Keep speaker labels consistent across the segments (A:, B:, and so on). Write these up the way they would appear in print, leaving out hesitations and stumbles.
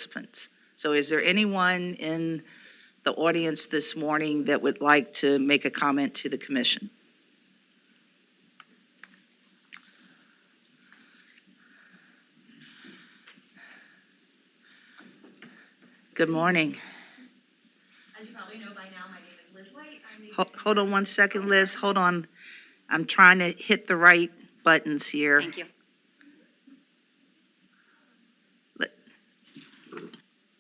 A: participants. So is there anyone in the audience this morning that would like to make a comment to the commission? Good morning.
B: As you probably know by now, my name is Liz White.
A: Hold on one second, Liz. Hold on. I'm trying to hit the right buttons here.
B: Thank you.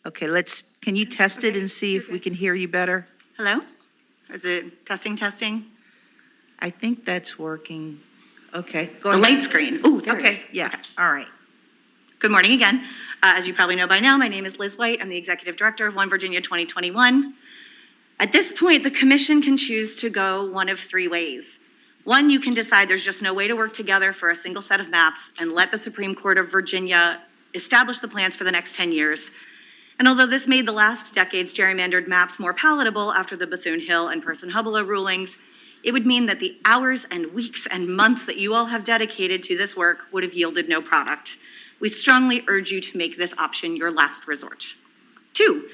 A: Okay, can you test it and see if we can hear you better?
B: Hello? Is it testing?
A: I think that's working. Okay, go
B: The
A: ahead.
B: light screen. Oh, there it is.
A: Okay, yeah, all right.
B: Good morning again. As you probably know by now, my name is Liz White. I'm the Executive Director of One Virginia 2021. At this point, the commission can choose to go one of three ways. One, you can decide there's just no way to work together for a single set of maps and let the Supreme Court of Virginia establish the plans for the next 10 years. And although this made the last decade's gerrymandered maps more palatable after the Bethune-Hill and Person-Hubbella rulings, it would mean that the hours and weeks and months that you all have dedicated to this work would have yielded no product. We strongly urge you to make this option your last resort. Two,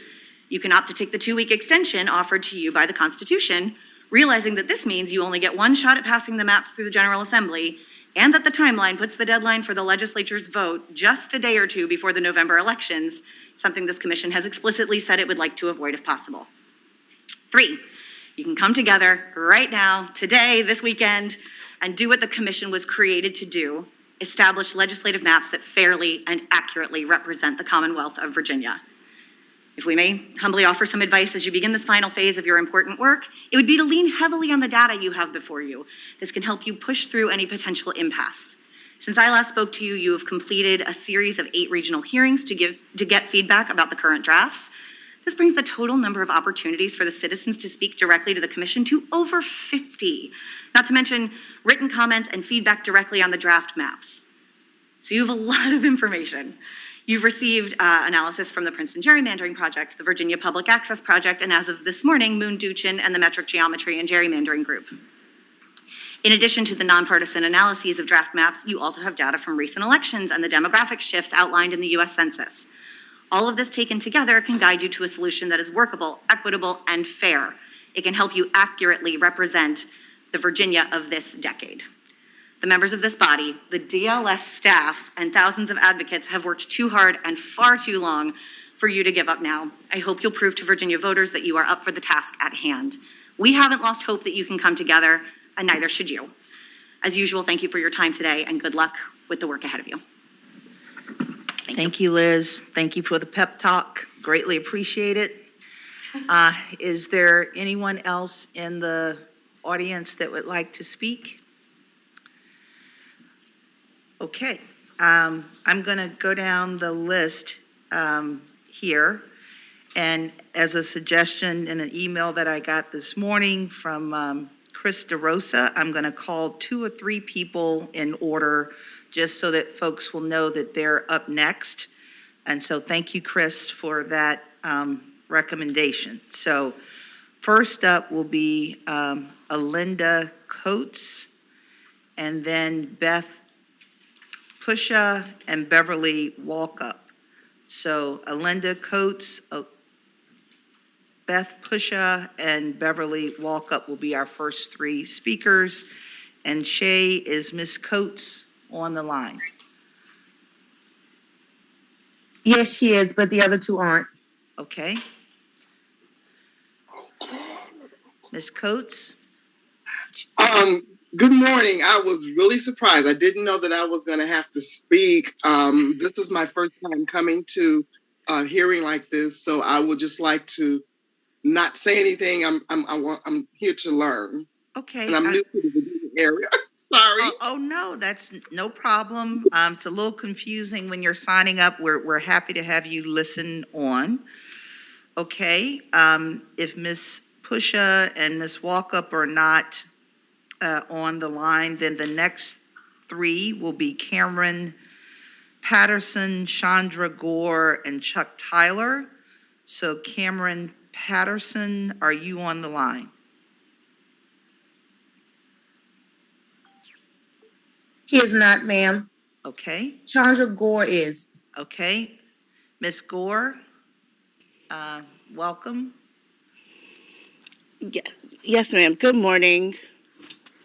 B: you can opt to take the 2-week extension offered to you by the Constitution, realizing that this means you only get one shot at passing the maps through the General Assembly, and that the timeline puts the deadline for the legislature's vote just a day or two before the November elections, something this commission has explicitly said it would like to avoid if possible. 3, you can come together right now, today, this weekend, and do what the commission was created to do, establish legislative maps that fairly and accurately represent the Commonwealth of Virginia. If we may humbly offer some advice as you begin this final phase of your important work, it would be to lean heavily on the data you have before you. This can help you push through any potential impasse. Since I last spoke to you, you have completed a series of 8 regional hearings to get feedback about the current drafts. This brings the total number of opportunities for the citizens to speak directly to the commission to over 50, not to mention written comments and feedback directly on the draft maps. So you have a lot of information. You've received analysis from the Princeton Gerrymandering Project, the Virginia Public Access Project, and as of this morning, Moon Duchin and the Metric Geometry and Gerrymandering Group. In addition to the nonpartisan analyses of draft maps, you also have data from recent elections and the demographic shifts outlined in the US Census. All of this taken together can guide you to a solution that is workable, equitable, and fair. It can help you accurately represent the Virginia of this decade. The members of this body, the DLS staff, and thousands of advocates have worked too hard and far too long for you to give up now. I hope you'll prove to Virginia voters that you are up for the task at hand. We haven't lost hope that you can come together, and neither should you. As usual, thank you for your time today, and good luck with the work ahead of you.
A: Thank you, Liz. Thank you for the pep talk. Greatly appreciate it. Is there anyone else in the audience that would like to speak? Okay, I'm going to go down the list here. And as a suggestion in an email that I got this morning from Chris DeRosa, I'm going to call 2 or 3 people in order just so that folks will know that they're up next. And so thank you, Chris, for that recommendation. So first up will be Alinda Coates, and then Beth Pusha and Beverly Walkup. So Alinda Coates, Beth Pusha, and Beverly Walkup will be our first 3 speakers. And Shay, is Miss Coates on the line?
C: Yes, she is, but the other 2 aren't.
A: Okay. Miss Coates?
D: Good morning. I was really surprised. I didn't know that I was going to have to speak. This is my first time coming to a hearing like this, so I would just like to not say anything. I'm here to learn.
A: Okay.
D: And I'm new to the Virginia area. Sorry.
A: Oh, no, that's no problem. It's a little confusing when you're signing up. We're happy to have you listen on. Okay. If Miss Pusha and Miss Walkup are not on the line, then the next 3 will be Cameron Patterson, Chandra Gore, and Chuck Tyler. So Cameron Patterson, are you on the line?
C: He is not, ma'am.
A: Okay.
C: Chandra Gore is.
A: Okay. Ms. Gore, welcome.
E: Yes, ma'am. Good morning.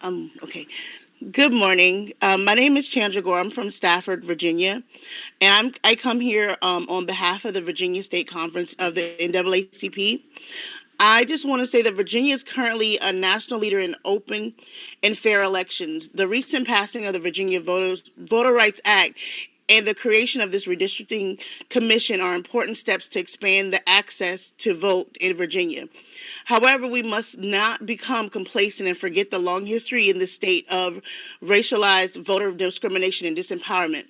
E: Okay. Good morning. My name is Chandra Gore. I'm from Stafford, Virginia, and I come here on behalf of the Virginia State Conference of the NAACP. I just want to say that Virginia is currently a national leader in open and fair elections. The recent passing of the Virginia Voter Rights Act and the creation of this redistricting commission are important steps to expand the access to vote in Virginia. However, we must not become complacent and forget the long history in the state of racialized voter discrimination and disempowerment.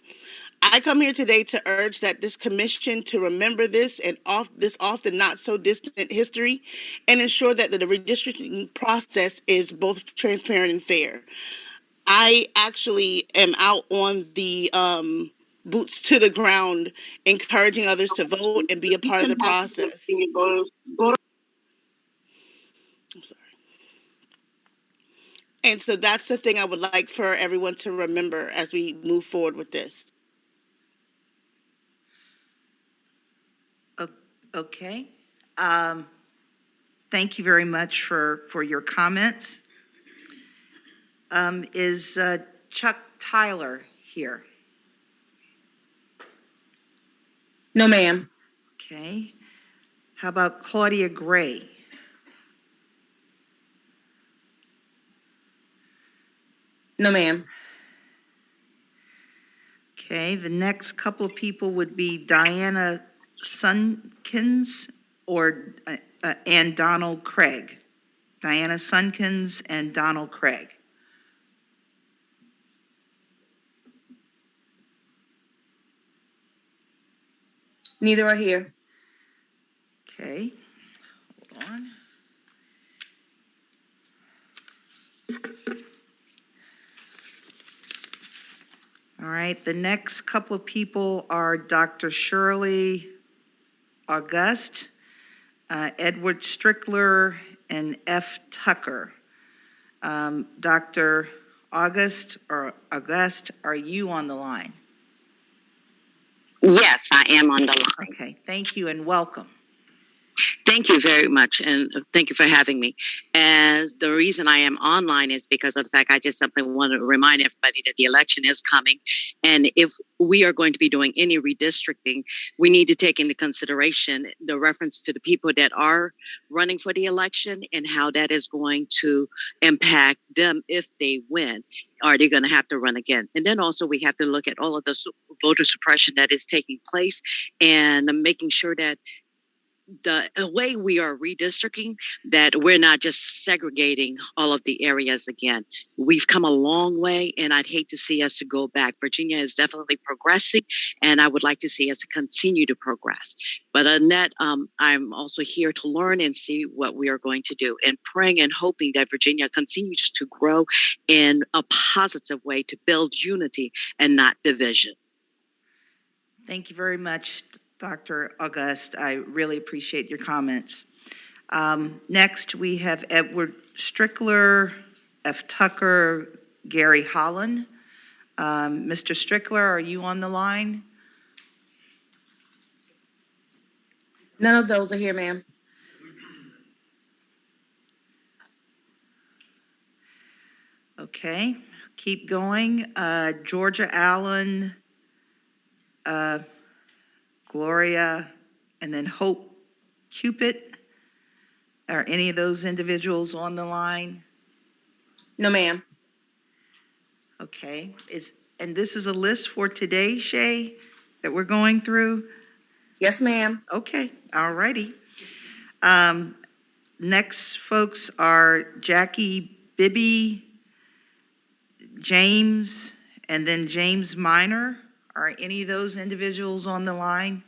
E: I come here today to urge that this commission to remember this and this often not so distant history and ensure that the redistricting process is both transparent and fair. I actually am out on the boots to the ground, encouraging others to vote and be a part of the process. I'm sorry. And so that's the thing I would like for everyone to remember as we move forward with this.
A: Okay. Thank you very much for your comments. Is Chuck Tyler here?
C: No, ma'am.
A: Okay. How about Claudia Gray?
C: No, ma'am.
A: Okay, the next couple of people would be Diana Sunkens or and Donald Craig. Diana Sunkens and Donald Craig.
C: Neither are here.
A: Okay, hold on. All right, the next couple of people are Dr. Shirley August, Edward Strickler, and F. Tucker. Dr. August, are you on the line?
F: Yes, I am on the line.
A: Okay, thank you and welcome.
F: Thank you very much, and thank you for having me. As the reason I am online is because of the fact I just simply want to remind everybody that the election is coming, and if we are going to be doing any redistricting, we need to take into consideration the reference to the people that are running for the election and how that is going to impact them if they win. Are they going to have to run again? And then also we have to look at all of the voter suppression that is taking place and making sure that the way we are redistricting, that we're not just segregating all of the areas again. We've come a long way, and I'd hate to see us to go back. Virginia is definitely progressing, and I would like to see us to continue to progress. But Annette, I'm also here to learn and see what we are going to do, and praying and hoping that Virginia continues to grow in a positive way to build unity and not division.
A: Thank you very much, Dr. August. I really appreciate your comments. Next, we have Edward Strickler, F. Tucker, Gary Holland. Mr. Strickler, are you on the line?
C: None of those are here, ma'am.
A: Okay, keep going. Georgia Allen, Gloria, and then Hope Cupid. Are any of those individuals on the line?
C: No, ma'am.
A: Okay, and this is a list for today, Shay, that we're going through?
C: Yes, ma'am.
A: Okay, all righty. Next folks are Jackie Bibby, James, and then James Minor. Are any of those individuals on the line?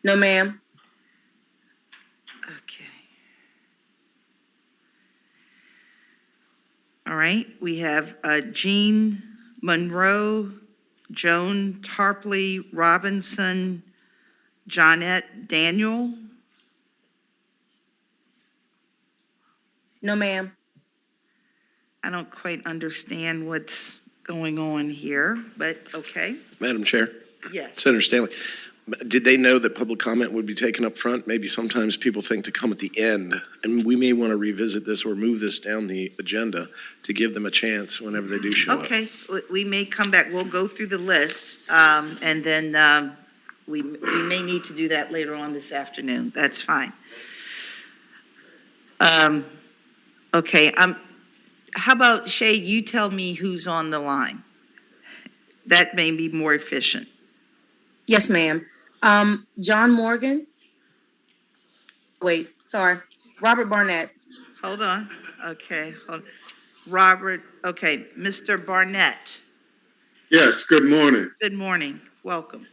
C: No, ma'am.
A: Okay. All right, we have Jean Monroe, Joan Tarpley Robinson, Johnette Daniel.
C: No, ma'am.
A: I don't quite understand what's going on here, but okay,
G: Madam Chair,
A: yes.
G: Senator Stanley, did they know that public comment would be taken up front? Maybe sometimes people think to come at the end, and we may want to revisit this or move this down the agenda to give them a chance whenever they do show up.
A: Okay, we may come back, we'll go through the list, and then we may need to do that later on this afternoon. That's fine. Okay, how about Shay, you tell me who's on the line? That may be more efficient.
C: Yes, ma'am. John Morgan. Wait, sorry. Robert Barnett.
A: Hold on, okay, Robert, okay, Mr. Barnett,
H: Yes, good morning.
A: good morning, welcome.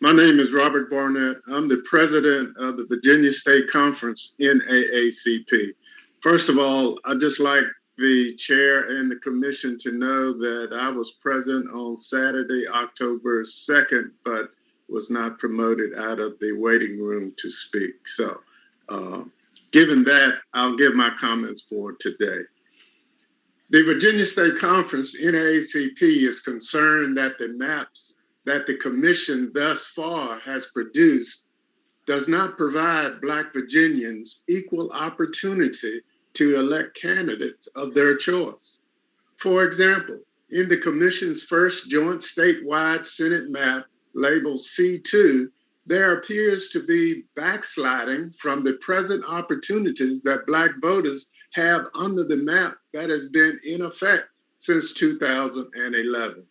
H: My name is Robert Barnett. I'm the president of the Virginia State Conference NAACP. First of all, I'd just like the chair and the commission to know that I was present on Saturday, October 2nd, but was not promoted out of the waiting room to speak. So given that, I'll give my comments for today. The Virginia State Conference NAACP is concerned that the maps that the commission thus far has produced does not provide Black Virginians equal opportunity to elect candidates of their choice. For example, in the commission's first joint statewide Senate map labeled C2, there appears to be backsliding from the present opportunities that Black voters have under the map that has been in effect since 2011.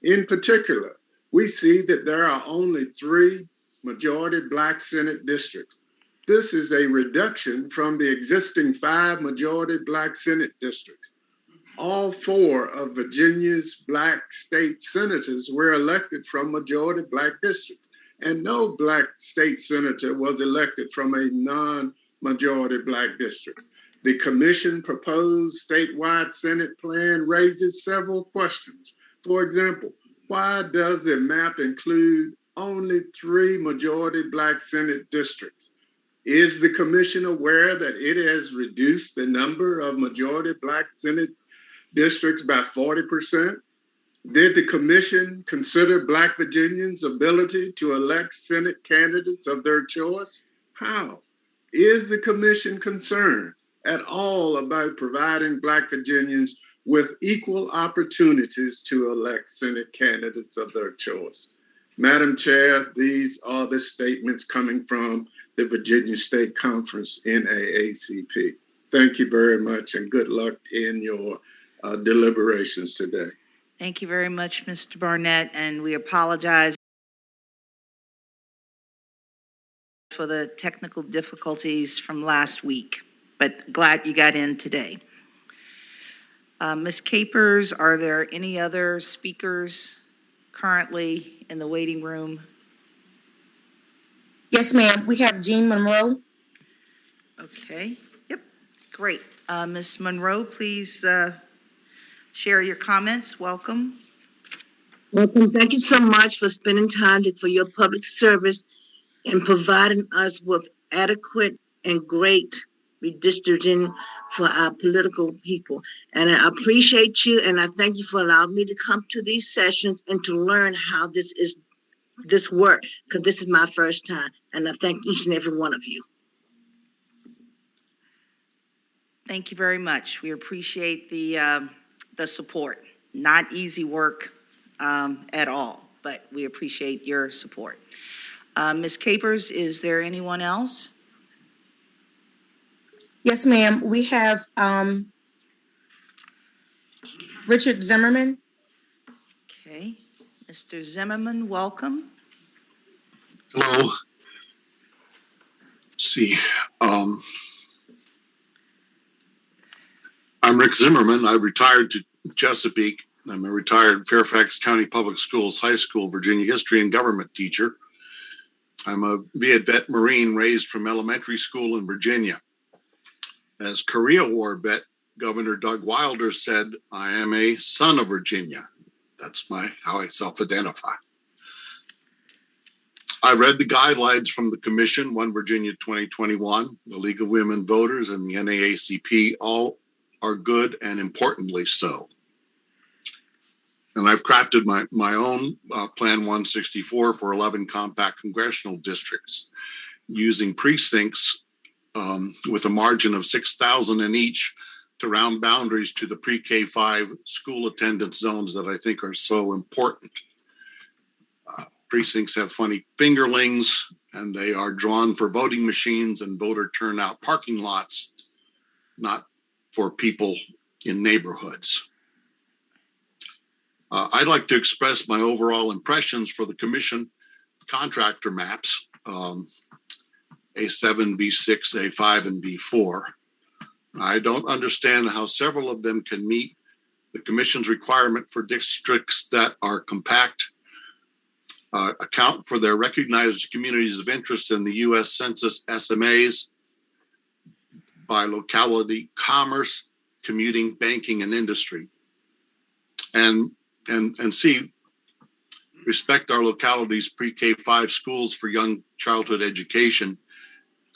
H: In particular, we see that there are only 3 majority Black Senate districts. This is a reduction from the existing 5 majority Black Senate districts. All 4 of Virginia's Black state senators were elected from majority Black districts, and no Black state senator was elected from a non-majority Black district. The commission proposed statewide Senate plan raises several questions. For example, why does the map include only 3 majority Black Senate districts? Is the commission aware that it has reduced the number of majority Black Senate districts by 40%? Did the commission consider Black Virginians' ability to elect Senate candidates of their choice? How? Is the commission concerned at all about providing Black Virginians with equal opportunities to elect Senate candidates of their choice? Madam Chair, these are the statements coming from the Virginia State Conference NAACP. Thank you very much and good luck in your deliberations today.
A: Thank you very much, Mr. Barnett, and we apologize for the technical difficulties from last week, but glad you got in today. Ms. Capers, are there any other speakers currently in the waiting room?
C: Yes, ma'am. We have Jean Monroe.
A: Okay, yep, great. Ms. Monroe, please share your comments. Welcome.
I: Welcome. Thank you so much for spending time for your public service and providing us with adequate and great redistricting for our political people. And I appreciate you, and I thank you for allowing me to come to these sessions and to learn how this work, because this is my first time. And I thank each and every one of you.
A: Thank you very much. We appreciate the support. Not easy work at all, but we appreciate your support. Ms. Capers, is there anyone else?
C: Yes, ma'am. We have Richard Zimmerman.
A: Okay, Mr. Zimmerman, welcome.
J: Hello. Let's see. I'm Rick Zimmerman. I retired to Chesapeake. I'm a retired Fairfax County Public Schools High School Virginia history and government teacher. I'm a Viet vet Marine raised from elementary school in Virginia. As Korea War vet, Governor Doug Wilder said, I am a son of Virginia. That's how I self-identify. I read the guidelines from the Commission, One Virginia 2021, the League of Women Voters, and the NAACP. All are good and importantly so. And I've crafted my own Plan 164 for 11 compact congressional districts using precincts with a margin of 6,000 in each to round boundaries to the pre-K 5 school attendance zones that I think are so important. Precincts have funny fingerlings, and they are drawn for voting machines and voter turnout parking lots, not for people in neighborhoods. I'd like to express my overall impressions for the commission contractor maps, A7, B6, A5, and B4. I don't understand how several of them can meet the commission's requirement for districts that are compact, account for their recognized communities of interest in the U.S. Census SMAs by locality, commerce, commuting, banking, and industry. And C, respect our locality's pre-K 5 schools for young childhood education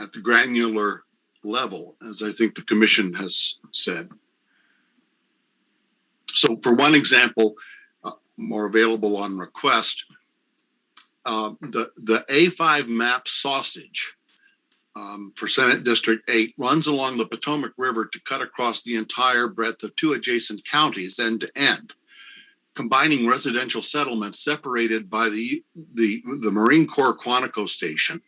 J: at the granular level, as I think the commission has said. So for one example, more available on request, the A5 map sausage for Senate District 8 runs along the Potomac River to cut across the entire breadth of 2 adjacent counties end to end, combining residential settlements separated by the Marine Corps Quantico Station.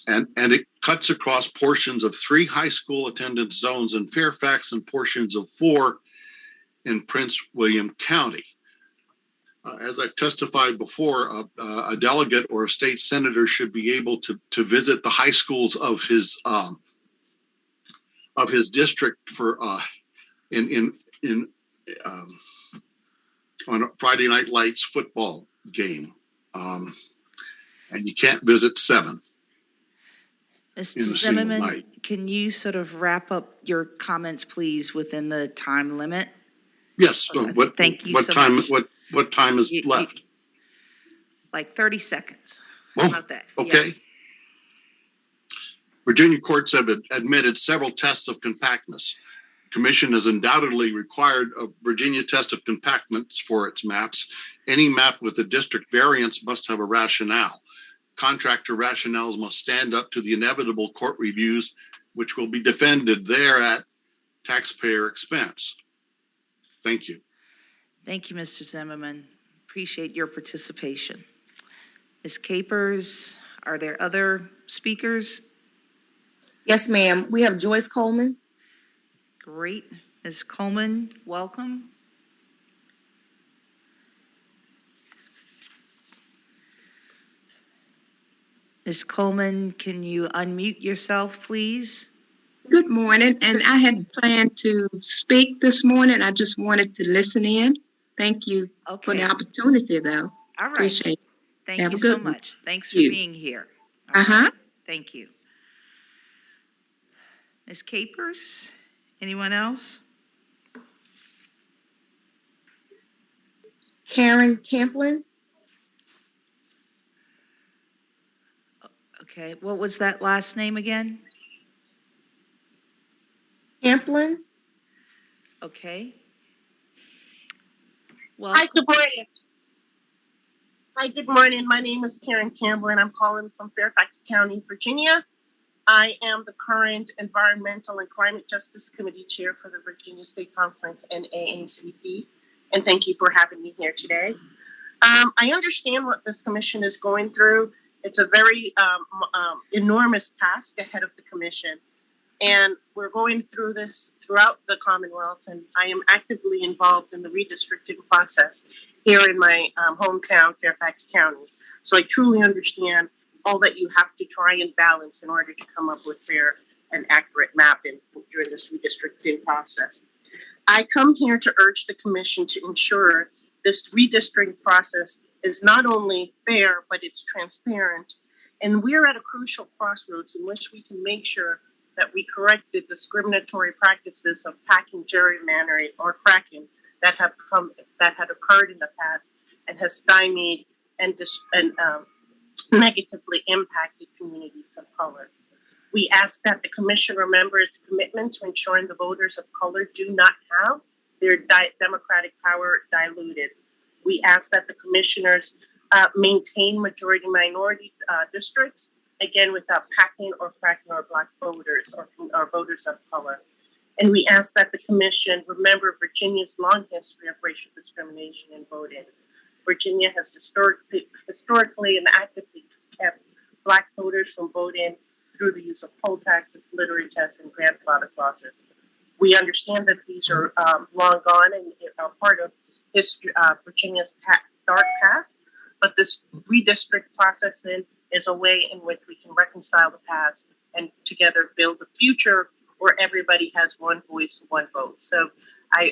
J: And it cuts across portions of 3 high school attendance zones in Fairfax and portions of 4 in Prince William County. As I've testified before, a delegate or a state senator should be able to visit the high schools of his district for on a Friday Night Lights football game, and you can't visit 7 in
A: Mr.
J: a single
A: Zimmerman,
J: night.
A: can you sort of wrap up your comments, please, within the time limit?
J: Yes. So what?
A: Thank you
J: What
A: so
J: time?
A: much.
J: What time is left?
A: Like 30 seconds. How about that?
J: Okay.
A: Yeah.
J: Virginia courts have admitted several tests of compactness. Commission has undoubtedly required a Virginia test of compactness for its maps. Any map with a district variance must have a rationale. Contractor rationales must stand up to the inevitable court reviews, which will be defended there at taxpayer expense. Thank you.
A: Thank you, Mr. Zimmerman. Appreciate your participation. Ms. Capers, are there other speakers?
C: Yes, ma'am. We have Joyce Coleman.
A: Great. Ms. Coleman, welcome. Ms. Coleman, can you unmute yourself, please?
K: Good morning, and I had planned to speak this morning. I just wanted to listen in. Thank you for the opportunity, though.
A: All right.
K: Appreciate it.
A: Thank
K: Have
A: you
K: a
A: so
K: good one.
A: much. Thanks for being here. All
K: Uh-huh.
A: right. Thank you. Ms. Capers, anyone else?
C: Karen Camplin.
A: Okay, what was that last name again?
C: Camplin.
A: Okay.
L: Hi, good morning. Hi, good morning. My name is Karen Campbell, and I'm calling from Fairfax County, Virginia. I am the current Environmental and Climate Justice Committee Chair for the Virginia State Conference and AACP, and thank you for having me here today. I understand what this commission is going through. It's a very enormous task ahead of the commission, and we're going through this throughout the Commonwealth, and I am actively involved in the redistricting process here in my hometown, Fairfax County. So I truly understand all that you have to try and balance in order to come up with fair and accurate mapping during this redistricting process. I come here to urge the commission to ensure this redistricting process is not only fair, but it's transparent. And we're at a crucial crossroads in which we can make sure that we correct the discriminatory practices of packing, gerrymandering, or cracking that had occurred in the past and has stymied and negatively impacted communities of color. We ask that the commission remember its commitment to ensuring the voters of color do not have their democratic power diluted. We ask that the commissioners maintain majority minority districts, again, without packing or fracking our Black voters or voters of color. And we ask that the commission remember Virginia's long history of racial discrimination in voting. Virginia has historically and actively kept Black voters from voting through the use of poll taxes, literary tests, and grandfather clauses. We understand that these are long gone and are part of history, Virginia's dark past, but this redistrict processing is a way in which we can reconcile the past and together build a future where everybody has one voice, one vote. So I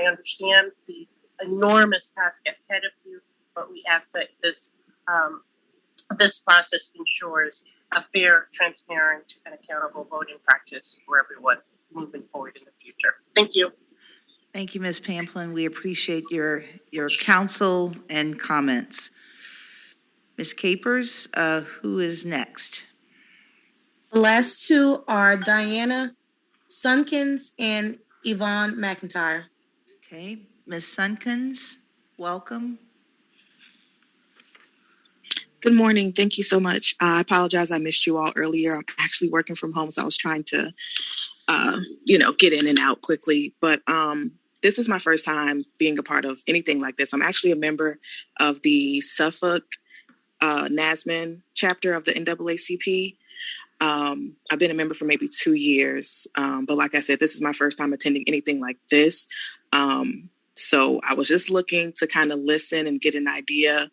L: understand the enormous task ahead of you, but we ask that this process ensures a fair, transparent, and accountable voting practice for everyone moving forward in the future. Thank you.
A: Thank you, Ms. Pamplin. We appreciate your counsel and comments. Ms. Capers, who is next?
C: The last two are Diana Sunkens and Yvonne Mcintyre.
A: Okay, Ms. Sunkens, welcome.
M: Good morning. Thank you so much. I apologize I missed you all earlier. I'm actually working from home, so I was trying to, get in and out quickly. But this is my first time being a part of anything like this. I'm actually a member of the Suffolk NASMN chapter of the NAACP. I've been a member for maybe 2 years. But like I said, this is my first time attending anything like this. So I was just looking to kind of listen and get an idea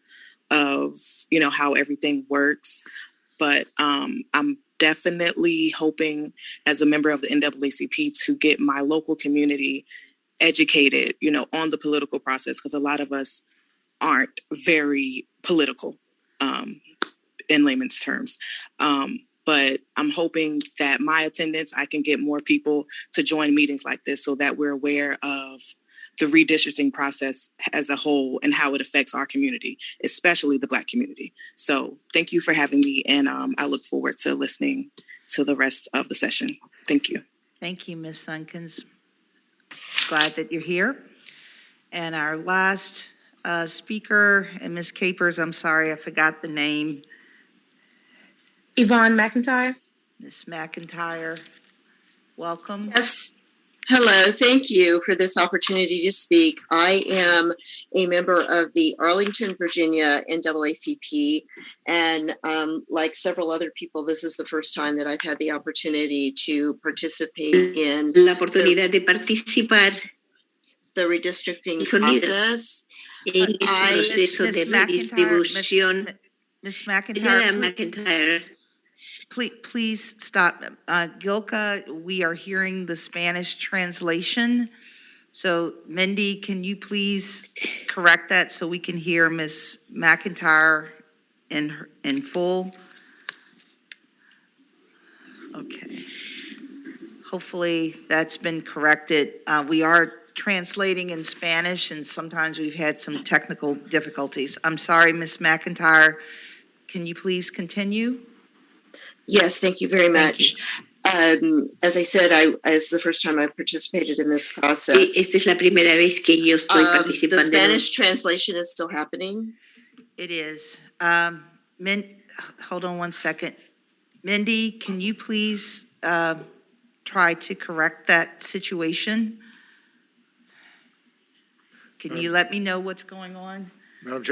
M: of, how everything works. But I'm definitely hoping as a member of the NAACP to get my local community educated, on the political process, because a lot of us aren't very political in layman's terms. But I'm hoping that my attendance, I can get more people to join meetings like this so that we're aware of the redistricting process as a whole and how it affects our community, especially the Black community. So thank you for having me, and I look forward to listening to the rest of the session. Thank you.
A: Thank you, Ms. Sunkens. Glad that you're here. And our last speaker, and Ms. Capers, I'm sorry, I forgot the name.
C: Yvonne Mcintyre.
A: Ms. McIntyre, welcome.
N: Yes. Hello. Thank you for this opportunity to speak. I am a member of the Arlington, Virginia NAACP, and like several other people, this is the first time that I've had the opportunity to participate in
O: la oportunidad de participar
N: the redistricting process.
O: en el proceso de redistribución.
A: Ms.
O: Señora
A: McIntyre,
O: McIntyre.
A: please stop. Gilka, we are hearing the Spanish translation. So Mindy, can you please correct that so we can hear Ms. McIntyre in full? Okay. Hopefully that's been corrected. We are translating in Spanish, and sometimes we've had some technical difficulties. I'm sorry, Ms. McIntyre. Can you please continue?
N: Yes, thank you very much. As I said, it's the first time I've participated in this process.
O: Esta es la primera vez que yo estoy participando.
N: The Spanish translation is still happening?
A: It is. Hold on one second. Mindy, can you please try to correct that situation? Can you let me know what's going on?
G: Madam Chair?